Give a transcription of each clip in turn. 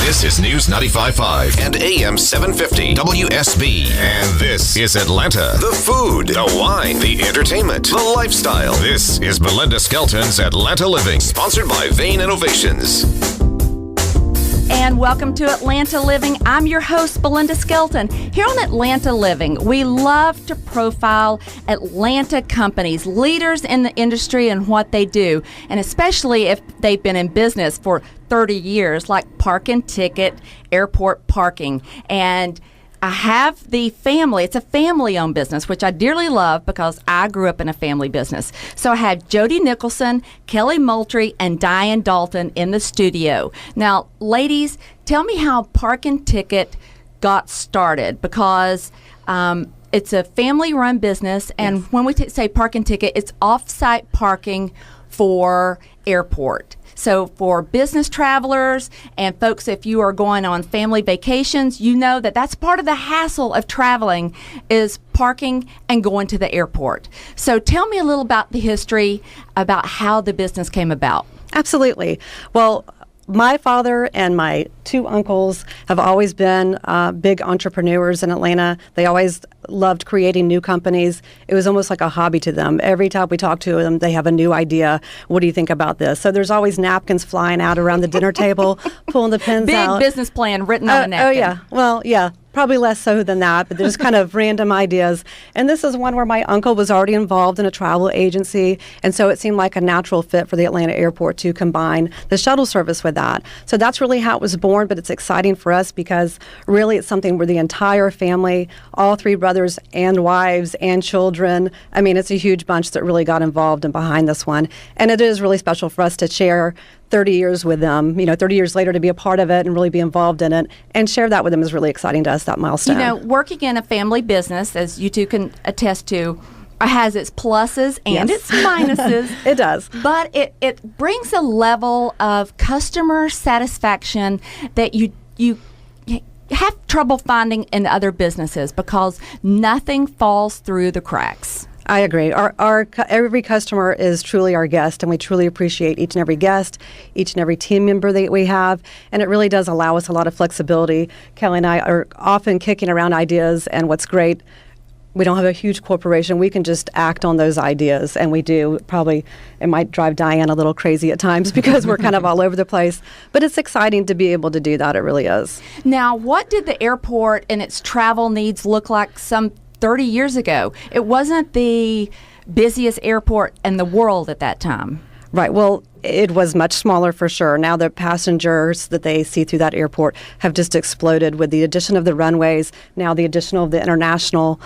This is News 95.5 and AM 750 WSB. And this is Atlanta. The food, the wine, the entertainment, the lifestyle. This is Belinda Skelton's Atlanta Living, sponsored by Vane Innovations. And welcome to Atlanta Living. I'm your host, Belinda Skelton. Here on Atlanta Living, we love to profile Atlanta companies, leaders in the industry and what they do, and especially if they've been in business for 30 years, like Park and Ticket Airport Parking. And I have the family. It's a family-owned business, which I dearly love because I grew up in a family business. So I have Jody Nicholson, Kelly Moultrie, and Diane Dalton in the studio. Now, ladies, tell me how Park and Ticket got started, because it's a family-run business, and when we say Park and Ticket, it's off-site parking for airport. So for business travelers and folks, if you are going on family vacations, you know that that's part of the hassle of traveling is parking and going to the airport. So tell me a little about the history, about how the business came about. Absolutely. Well, my father and my two uncles have always been big entrepreneurs in Atlanta. They always loved creating new companies. It was almost like a hobby to them. Every time we talk to them, they have a new idea. What do you think about this? So there's always napkins flying out around the dinner table, pulling the pins out. Big business plan written on a napkin. Oh, yeah. Well, yeah. Probably less so than that, but there's kind of random ideas. And this is one where my uncle was already involved in a travel agency, and so it seemed like a natural fit for the Atlanta airport to combine the shuttle service with that. So that's really how it was born, but it's exciting for us because really it's something where the entire family, all three brothers and wives and children, I mean, it's a huge bunch that really got involved and behind this one. And it is really special for us to share 30 years with them, 30 years later to be a part of it and really be involved in it and share that with them is really exciting to us, that milestone. Working in a family business, as you two can attest to, has its pluses and its minuses. It does. But it brings a level of customer satisfaction that you have trouble finding in other businesses because nothing falls through the cracks. I agree. Every customer is truly our guest, and we truly appreciate each and every guest, each and every team member that we have, and it really does allow us a lot of flexibility. Kelly and I are often kicking around ideas, and what's great, we don't have a huge corporation. We can just act on those ideas, and we do. Probably it might drive Diane a little crazy at times because we're kind of all over the place, but it's exciting to be able to do that. It really is. Now, what did the airport and its travel needs look like some 30 years ago? It wasn't the busiest airport in the world at that time. Right. Well, it was much smaller for sure. Now the passengers that they see through that airport have just exploded with the addition of the runways, now the addition of the international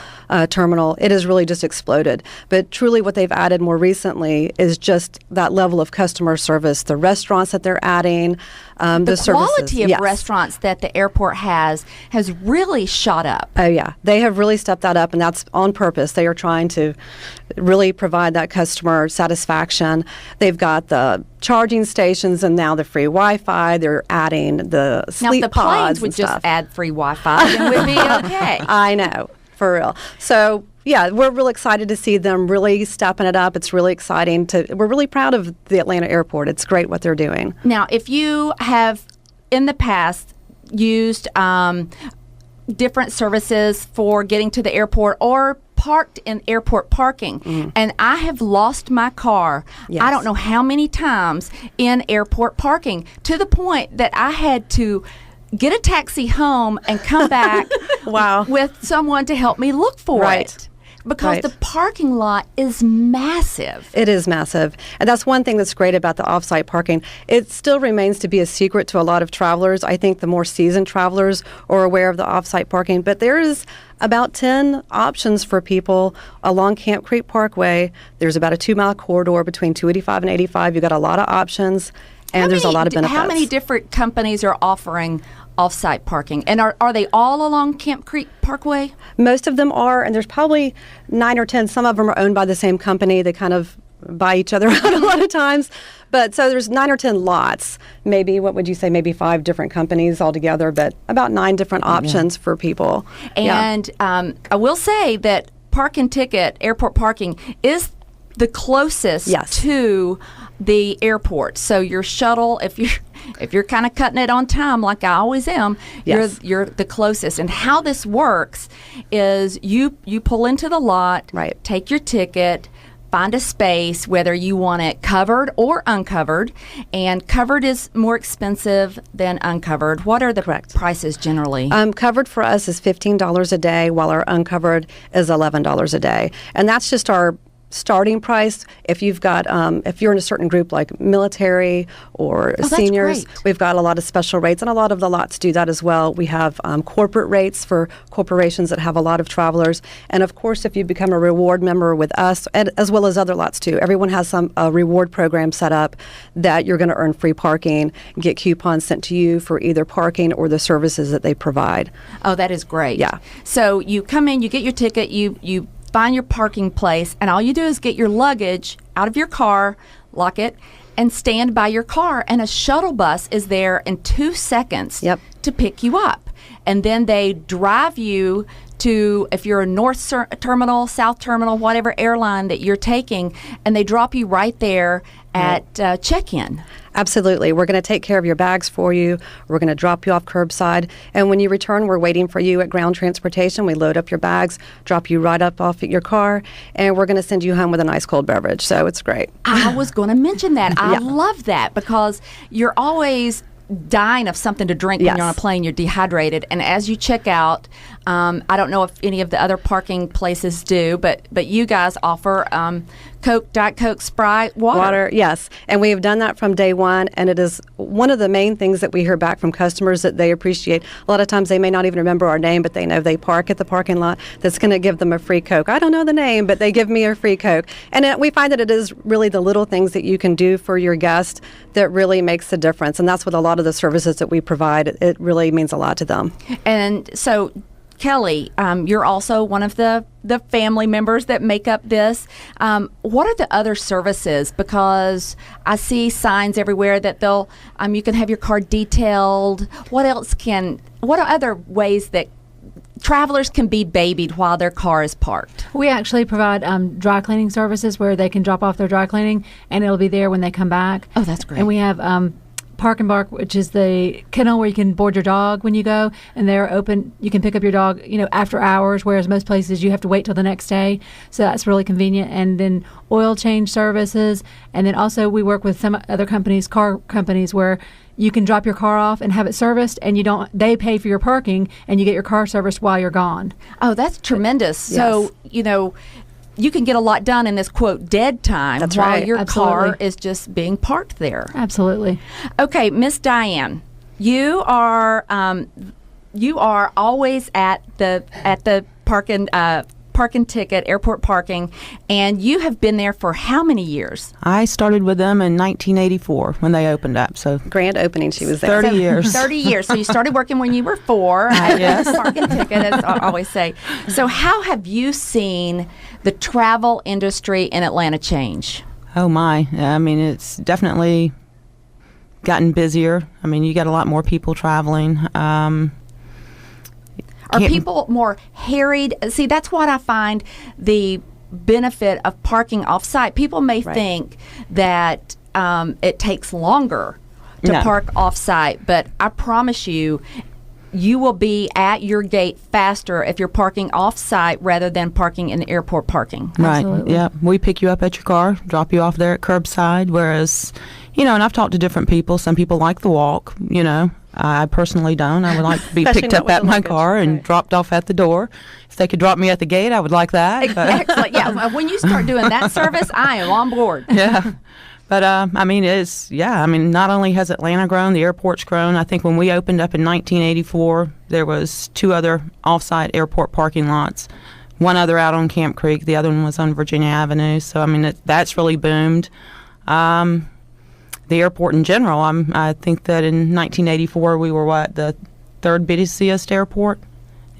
terminal. It has really just exploded. But truly what they've added more recently is just that level of customer service, the restaurants that they're adding, the services. Quality of restaurants that the airport has really shot up. Oh, yeah. They have really stepped that up, and that's on purpose. They are trying to really provide that customer satisfaction. They've got the charging stations and now the free Wi-Fi. They're adding the sleep pods. Now, the planes would just add free Wi-Fi and we'd be okay. I know, for real. So, yeah, we're really excited to see them really stepping it up. It's really exciting. We're really proud of the Atlanta airport. It's great what they're doing. Now, if you have in the past used different services for getting to the airport or parked in airport parking, and I have lost my car, I don't know how many times in airport parking, to the point that I had to get a taxi home and come back with someone to help me look for it. Because the parking lot is massive. It is massive. And that's one thing that's great about the off-site parking. It still remains to be a secret to a lot of travelers. I think the more seasoned travelers are aware of the off-site parking. But there is about 10 options for people along Camp Creek Parkway. There's about a 2-mile corridor between 285 and 85. You've got a lot of options, and there's a lot of benefits. How many different companies are offering off-site parking? And are they all along Camp Creek Parkway? Most of them are, and there's probably 9 or 10. Some of them are owned by the same company. They kind of buy each other out a lot of times. But so there's 9 or 10 lots, maybe, what would you say, maybe 5 different companies altogether, but about 9 different options for people. And I will say that Park and Ticket, airport parking, is the closest to the airport. So your shuttle, if you're kind of cutting it on time, like I always am, Yes. you're the closest. And how this works is you pull into the lot, Right. take your ticket, find a space, whether you want it covered or uncovered. And covered is more expensive than uncovered. What are the Correct. prices generally? Covered for us is $15 a day, while our uncovered is $11 a day. And that's just our starting price. If you've got, if you're in a certain group like military or that's seniors, great. we've got a lot of special rates, and a lot of the lots do that as well. We have corporate rates for corporations that have a lot of travelers, and of course, if you become a reward member with us, and as well as other lots too, everyone has a reward program set up that you're going to earn free parking, get coupons sent to you for either parking or the services that they provide. Oh, that is great. Yeah. So you come in, you get your ticket, you find your parking place, and all you do is get your luggage out of your car, lock it, and stand by your car. And a shuttle bus is there in 2 seconds Yep. to pick you up. And then they drive you to, if you're a North Terminal, South Terminal, whatever airline that you're taking, and they drop you right there at check-in. Absolutely. We're going to take care of your bags for you. We're going to drop you off curbside. And when you return, we're waiting for you at ground transportation. We load up your bags, drop you right up off at your car, and we're going to send you home with a nice cold beverage. So it's great. I was going to mention that. I Yeah. love that because you're always dying of something to drink when Yes. you're on a plane. You're dehydrated, and as you check out, I don't know if any of the other parking places do, but you guys offer Coke, Diet Coke, Sprite, water. Yes. And we have done that from day one. And it is one of the main things that we hear back from customers that they appreciate. A lot of times they may not even remember our name, but they know they park at the parking lot. That's going to give them a free Coke. I don't know the name, but they give me a free Coke. And we find that it is really the little things that you can do for your guest that really makes a difference. And that's what a lot of the services that we provide, it really means a lot to them. And so, Kelly, you're also one of the family members that make up this. What are the other services? Because I see signs everywhere that you can have your car detailed. What are other ways that travelers can be babied while their car is parked? We actually provide dry cleaning services where they can drop off their dry cleaning and it'll be there when they come back. Oh, that's great. And we have Park and Bark, which is the kennel where you can board your dog when you go, and they're open. You can pick up your dog, after hours, whereas most places you have to wait till the next day. So that's really convenient. And then oil change services, and then also we work with some other companies, car companies, where you can drop your car off and have it serviced, and they pay for your parking, and you get your car serviced while you're gone. Oh, that's tremendous. Yes. So, you can get a lot done in this, quote, dead time That's while right. your car Absolutely. is just being parked there. Absolutely. Okay, Miss Diane, you are always at the parking ticket, airport parking, and you have been there for how many years? I started with them in 1984 when they opened up, so Grand opening, she was there. 30 years. 30 years. So you started working when you were 4 at Yes. parking ticket, as I always say. So how have you seen the travel industry in Atlanta change? Oh my, I mean, it's definitely gotten busier. I mean, you got a lot more people traveling. Are Can't- people more harried? See, that's what I find the benefit of parking off-site. People may Right. think that it takes longer to No. park off-site, but I promise you, you will be at your gate faster if you're parking off-site rather than parking in airport parking. Right, Absolutely. yeah. We pick you up at your car, drop you off there at curbside, whereas, and I've talked to different people. Some people like the walk, I personally don't. I would like to be Especially picked not up with at the my luggage. car and Right. dropped off at the door. If they could drop me at the gate, I would like that. But, Excellent. Yeah, when you start doing that service, I am on board. yeah. But, not only has Atlanta grown, the airport's grown. I think when we opened up in 1984, there was 2 other off-site airport parking lots. One other out on Camp Creek. The other one was on Virginia Avenue. So, that's really boomed. The airport in general, I think that in 1984 we were the 3rd busiest airport,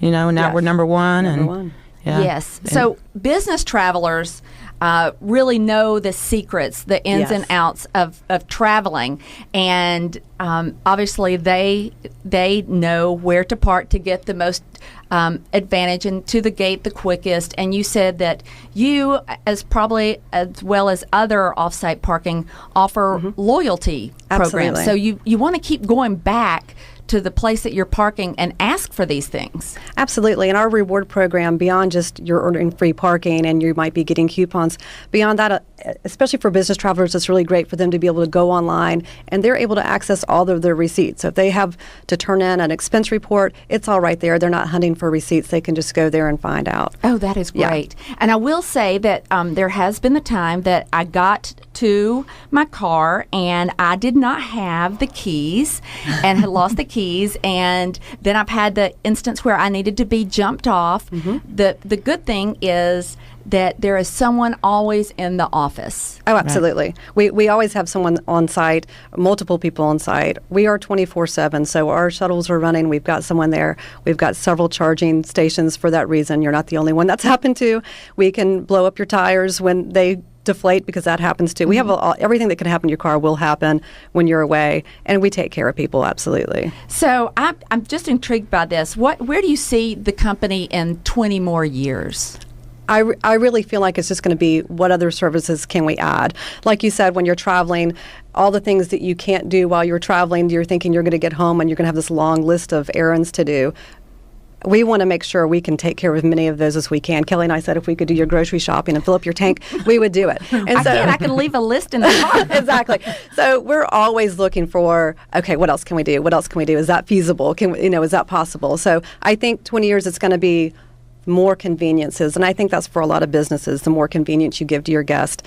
and now Yes. we're number 1. Number and one. Yeah. Yes. So business travelers really know the secrets, the ins Yes. and outs of traveling, and obviously they know where to park to get the most advantage and to the gate the quickest. And you said that you, as well as other off-site parking, offer loyalty programs. Absolutely. So you want to keep going back to the place that you're parking and ask for these things. Absolutely. And our reward program, beyond just you're ordering free parking and you might be getting coupons, beyond that, especially for business travelers, it's really great for them to be able to go online and they're able to access all of their receipts. So if they have to turn in an expense report, it's all right there. They're not hunting for receipts. They can just go there and find out. Oh, that is great. Yeah. And I will say that there has been the time that I got to my car and I did not have the keys and had lost the keys, and then I've had the instance where I needed to be jumped off. The good thing is that there is someone always in the office. Oh, absolutely. Right. We always have someone on site, multiple people on site. We are 24/7, so our shuttles are running. We've got someone there. We've got several charging stations for that reason. You're not the only one that's happened to. We can blow up your tires when they deflate, because that happens too. We have everything that can happen to your car will happen when you're away, and we take care of people, absolutely. So I'm just intrigued by this. Where do you see the company in 20 more years? I really feel like it's just going to be, what other services can we add? Like you said, when you're traveling, all the things that you can't do while you're traveling, you're thinking you're going to get home and you're going to have this long list of errands to do. We want to make sure we can take care of as many of those as we can. Kelly and I said if we could do your grocery shopping and fill up your tank, we would do it. And I can leave a list in the car. Exactly. So we're always looking for, okay, what else can we do? What else can we do? Is that feasible? Is that possible? So I think 20 years it's going to be more conveniences, and I think that's for a lot of businesses. The more convenience you give to your guest,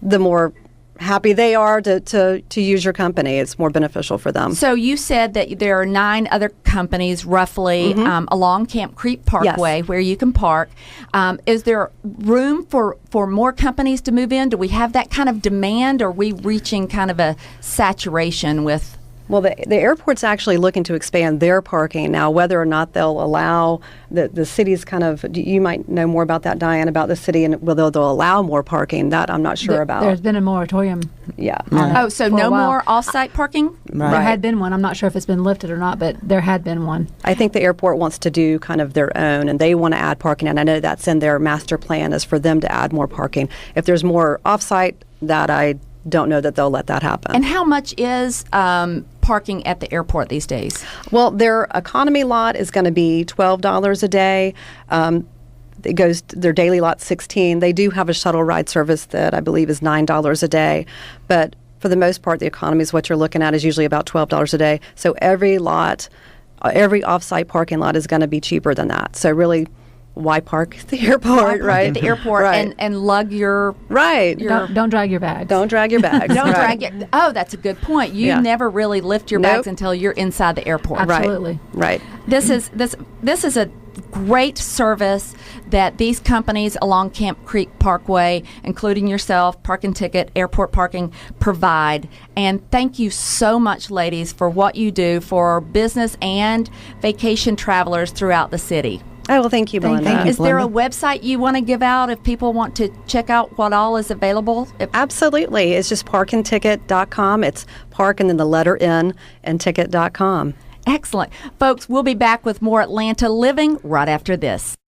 the more happy they are to use your company. It's more beneficial for them. So you said that there are 9 other companies roughly along Camp Creek Parkway where you can park. Is there room for more companies to move in? Do we have that kind of demand, or are we reaching kind of a saturation with? Well, the airport's actually looking to expand their parking now. Whether or not they'll allow the city's kind of, you might know more about that, Diane, about the city and whether they'll allow more parking. That I'm not sure about. There's been a moratorium. Yeah. Oh, so no more off-site parking? Right. There had been one. I'm not sure if it's been lifted or not, but there had been one. I think the airport wants to do kind of their own, and they want to add parking. And I know that's in their master plan, is for them to add more parking. If there's more off-site, that I don't know that they'll let that happen. And how much is parking at the airport these days? Well, their economy lot is going to be $12 a day. It goes their daily lot $16. They do have a shuttle ride service that I believe is $9 a day, but for the most part, the economy is what you're looking at, is usually about $12 a day. So every lot, every off-site parking lot is going to be cheaper than that. So really, why park at the airport, right? At the airport and lug your Don't drag your bags. Don't drag your bags. Don't drag it. Oh, that's a good point. You never really lift your bags until you're inside the airport. Absolutely. Right. This is a great service that these companies along Camp Creek Parkway, including yourself, Parking Ticket, Airport Parking, provide. And thank you so much, ladies, for what you do for business and vacation travelers throughout the city. Oh, well, thank you, Belinda. Thank you, Is there a website you want to give out if people want to check out what all is available? Absolutely. It's just parkandticket.com. It's park and then the letter N and ticket.com. Excellent. Folks, we'll be back with more Atlanta Living right after this.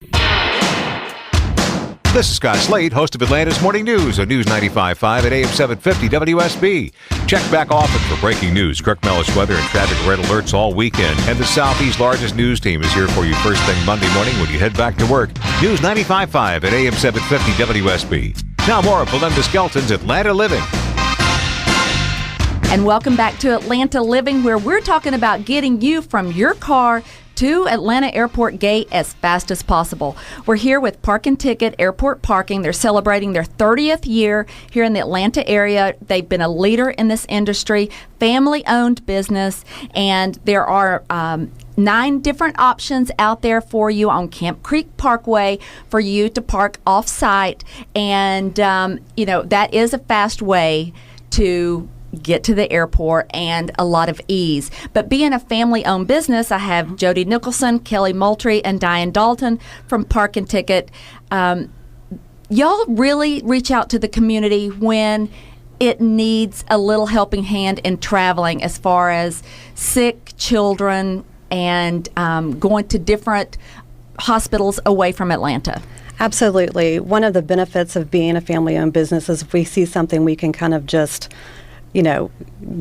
This is Scott Slade, host of Atlanta's Morning News on News 95.5 at AM 750 WSB. Check back often for breaking news, Kirk Mellish weather, and traffic red alerts all weekend. And the Southeast's largest news team is here for you first thing Monday morning when you head back to work. News 95.5 at AM 750 WSB. Now more of Belinda Skelton's Atlanta Living. And welcome back to Atlanta Living, where we're talking about getting you from your car to Atlanta Airport Gate as fast as possible. We're here with Parking Ticket Airport Parking. They're celebrating their 30th year here in the Atlanta area. They've been a leader in this industry, family-owned business, and there are 9 different options out there for you on Camp Creek Parkway for you to park off-site, and that is a fast way to get to the airport and a lot of ease. But being a family-owned business, I have Jody Nicholson, Kelly Moultrie, and Diane Dalton from Parking Ticket. Y'all really reach out to the community when it needs a little helping hand in traveling, as far as sick children and going to different hospitals away from Atlanta. Absolutely. One of the benefits of being a family-owned business is if we see something, we can kind of just,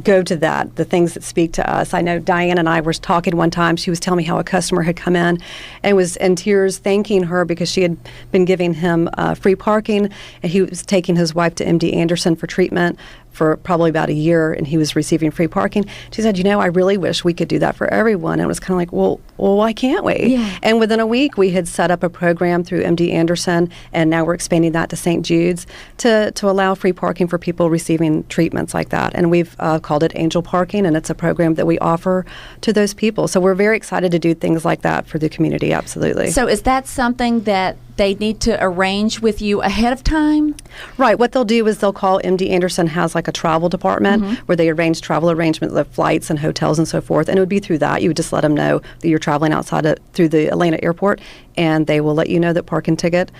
go to that, the things that speak to us. I know Diane and I were talking one time. She was telling me how a customer had come in and was in tears thanking her because she had been giving him free parking, and he was taking his wife to MD Anderson for treatment for probably about a year, and he was receiving free parking. She said, I really wish we could do that for everyone. And it was kind of like, well, why can't we? Yeah. And within a week, we had set up a program through MD Anderson, and now we're expanding that to St. Jude's to allow free parking for people receiving treatments like that. And we've called it Angel Parking, and it's a program that we offer to those people. So we're very excited to do things like that for the community, absolutely. So is that something that they need to arrange with you ahead of time? Right. What they'll do is they'll call MD Anderson has like a travel department where they arrange travel arrangements of flights and hotels and so forth. And it would be through that. You would just let them know that you're traveling through the Atlanta airport, and they will let you know that parking ticket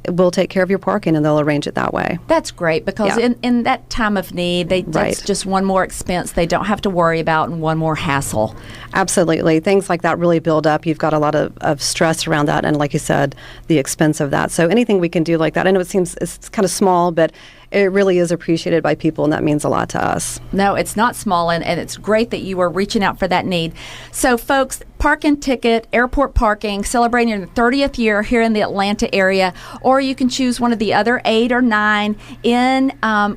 will take care of your parking, and they'll arrange it that way. That's great, because in that time of need, that's just one more expense they don't have to worry about and one more hassle. Absolutely. Things like that really build up. You've got a lot of stress around that, and like you said, the expense of that. So anything we can do like that, I know it's kind of small, but it really is appreciated by people, and that means a lot to us. No, it's not small, and it's great that you are reaching out for that need. So, folks, parking ticket, airport parking, celebrating your 30th year here in the Atlanta area, or you can choose one of the other 8 or 9 in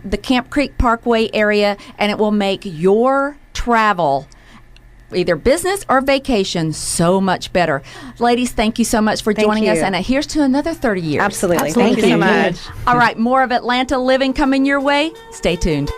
the Camp Creek Parkway area, and it will make your travel, either business or vacation, so much better. Ladies, thank you so much for joining us, and here's to another 30 years. Absolutely. Thank you so much. All right, more of Atlanta Living coming your way. Stay tuned.